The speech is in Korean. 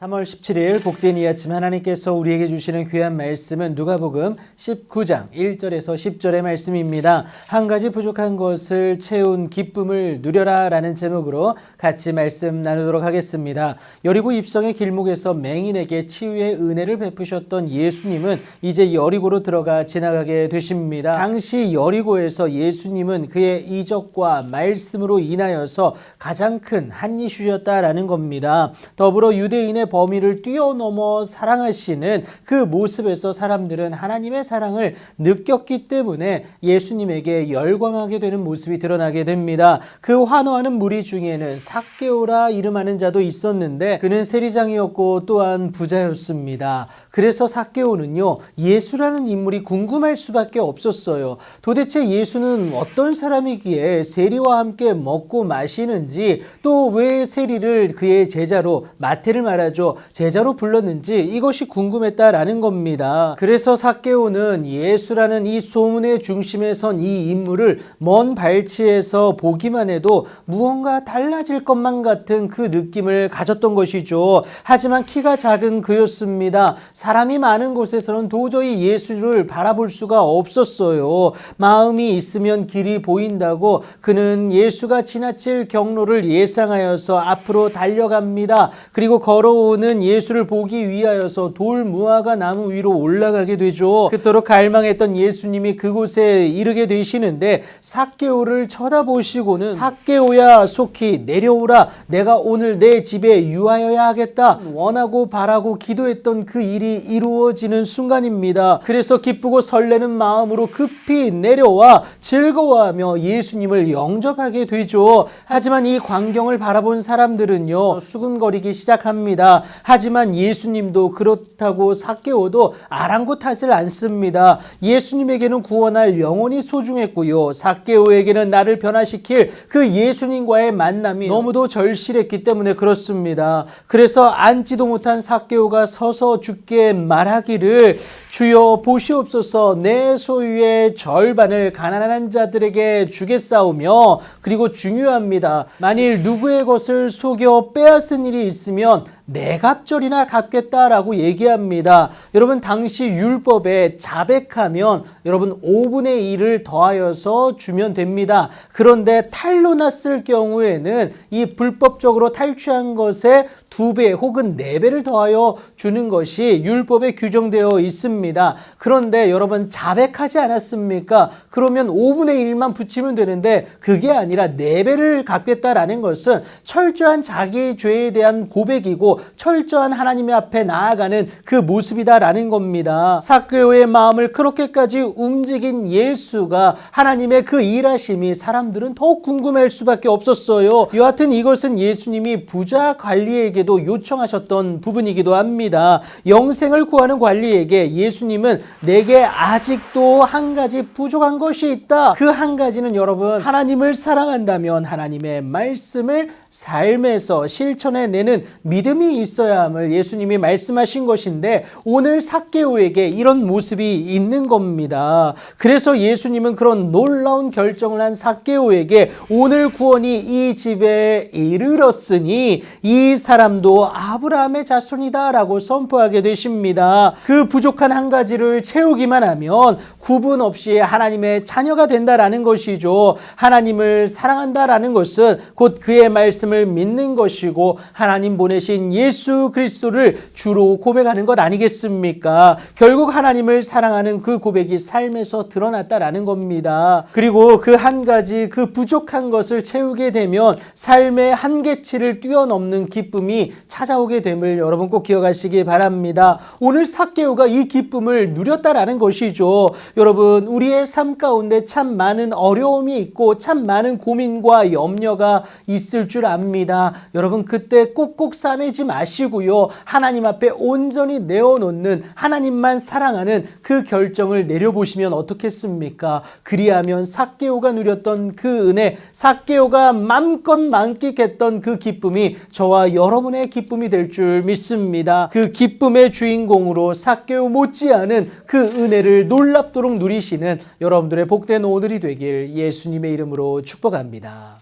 3월 17일 복된 이 아침 하나님께서 우리에게 주시는 귀한 말씀은 누가복음 19장 1절에서 10절의 말씀입니다. 한 가지 부족한 것을 채운 기쁨을 누려라 라는 제목으로 같이 말씀 나누도록 하겠습니다. 여리고 입성의 길목에서 맹인에게 치유의 은혜를 베푸셨던 예수님은 이제 여리고로 들어가 지나가게 되십니다. 당시 여리고에서 예수님은 그의 이적과 말씀으로 인하여서 가장 큰 한 이슈였다라는 겁니다. 더불어 유대인의 범위를 뛰어넘어 사랑하시는 그 모습에서 사람들은 하나님의 사랑을 느꼈기 때문에 예수님에게 열광하게 되는 모습이 드러나게 됩니다. 그 환호하는 무리 중에는 삭개오라 이름하는 자도 있었는데 그는 세리장이었고 또한 부자였습니다. 그래서 삭개오는요, 예수라는 인물이 궁금할 수밖에 없었어요. 도대체 예수는 어떤 사람이기에 세리와 함께 먹고 마시는지, 또 왜 세리를 그의 제자로, 마태를 말하죠, 제자로 불렀는지 이것이 궁금했다라는 겁니다. 그래서 삭개오는 예수라는 이 소문의 중심에 선 이 인물을 먼 발치에서 보기만 해도 무언가 달라질 것만 같은 그 느낌을 가졌던 것이죠. 하지만 키가 작은 그였습니다. 사람이 많은 곳에서는 도저히 예수를 바라볼 수가 없었어요. 마음이 있으면 길이 보인다고 그는 예수가 지나칠 경로를 예상하여서 앞으로 달려갑니다. 그리고 걸어오는 예수를 보기 위하여서 돌 무화과 나무 위로 올라가게 되죠. 그토록 갈망했던 예수님이 그곳에 이르게 되시는데 삭개오를 쳐다보시고는 삭개오야 속히 내려오라, 내가 오늘 내 집에 유하여야 하겠다, 원하고 바라고 기도했던 그 일이 이루어지는 순간입니다. 그래서 기쁘고 설레는 마음으로 급히 내려와 즐거워하며 예수님을 영접하게 되죠. 하지만 이 광경을 바라본 사람들은요, 수근거리기 시작합니다. 하지만 예수님도 그렇다고 삭개오도 아랑곳하지 않습니다. 예수님에게는 구원할 영혼이 소중했고요, 삭개오에게는 나를 변화시킬 그 예수님과의 만남이 너무도 절실했기 때문에 그렇습니다. 그래서 앉지도 못한 삭개오가 서서 주께 말하기를, 주여 보시옵소서, 내 소유의 절반을 가난한 자들에게 주겠사오며, 그리고 중요합니다, 만일 누구의 것을 속여 빼앗은 일이 있으면 네 갑절이나 갚겠다라고 얘기합니다. 여러분, 당시 율법에 자백하면 여러분 5분의 1을 더하여서 주면 됩니다. 그런데 탈로 났을 경우에는 이 불법적으로 탈취한 것에 2배 혹은 4배를 더하여 주는 것이 율법에 규정되어 있습니다. 그런데 여러분, 자백하지 않았습니까? 그러면 5분의 1만 붙이면 되는데 그게 아니라 4배를 갚겠다라는 것은 철저한 자기 죄에 대한 고백이고 철저한 하나님의 앞에 나아가는 그 모습이다라는 겁니다. 삭개오의 마음을 그렇게까지 움직인 예수가, 하나님의 그 일하심이 사람들은 더욱 궁금할 수밖에 없었어요. 여하튼 이것은 예수님이 부자 관리에게도 요청하셨던 부분이기도 합니다. 영생을 구하는 관리에게 예수님은 내게 아직도 한 가지 부족한 것이 있다. 그 한 가지는 여러분, 하나님을 사랑한다면 하나님의 말씀을 삶에서 실천해내는 믿음이 있어야 함을 예수님이 말씀하신 것인데, 오늘 삭개오에게 이런 모습이 있는 겁니다. 그래서 예수님은 그런 놀라운 결정을 한 삭개오에게 오늘 구원이 이 집에 이르렀으니 이 사람도 아브라함의 자손이다 라고 선포하게 되십니다. 그 부족한 한 가지를 채우기만 하면 구분 없이 하나님의 자녀가 된다라는 것이죠. 하나님을 사랑한다라는 것은 곧 그의 말씀을 믿는 것이고 하나님 보내신 예수 그리스도를 주로 고백하는 것 아니겠습니까? 결국 하나님을 사랑하는 그 고백이 삶에서 드러났다라는 겁니다. 그리고 그 한 가지, 그 부족한 것을 채우게 되면 삶의 한계치를 뛰어넘는 기쁨이 찾아오게 됨을 여러분 꼭 기억하시기 바랍니다. 오늘 삭개오가 이 기쁨을 누렸다라는 것이죠. 여러분, 우리의 삶 가운데 참 많은 어려움이 있고 참 많은 고민과 염려가 있을 줄 압니다. 여러분, 그때 꼭꼭 싸매지 마시고요, 하나님 앞에 온전히 내어놓는, 하나님만 사랑하는 그 결정을 내려보시면 어떻겠습니까? 그리하면 삭개오가 누렸던 그 은혜, 삭개오가 맘껏 만끽했던 그 기쁨이 저와 여러분의 기쁨이 될 줄 믿습니다. 그 기쁨의 주인공으로 삭개오 못지않은 그 은혜를 놀랍도록 누리시는 여러분들의 복된 오늘이 되길 예수님의 이름으로 축복합니다.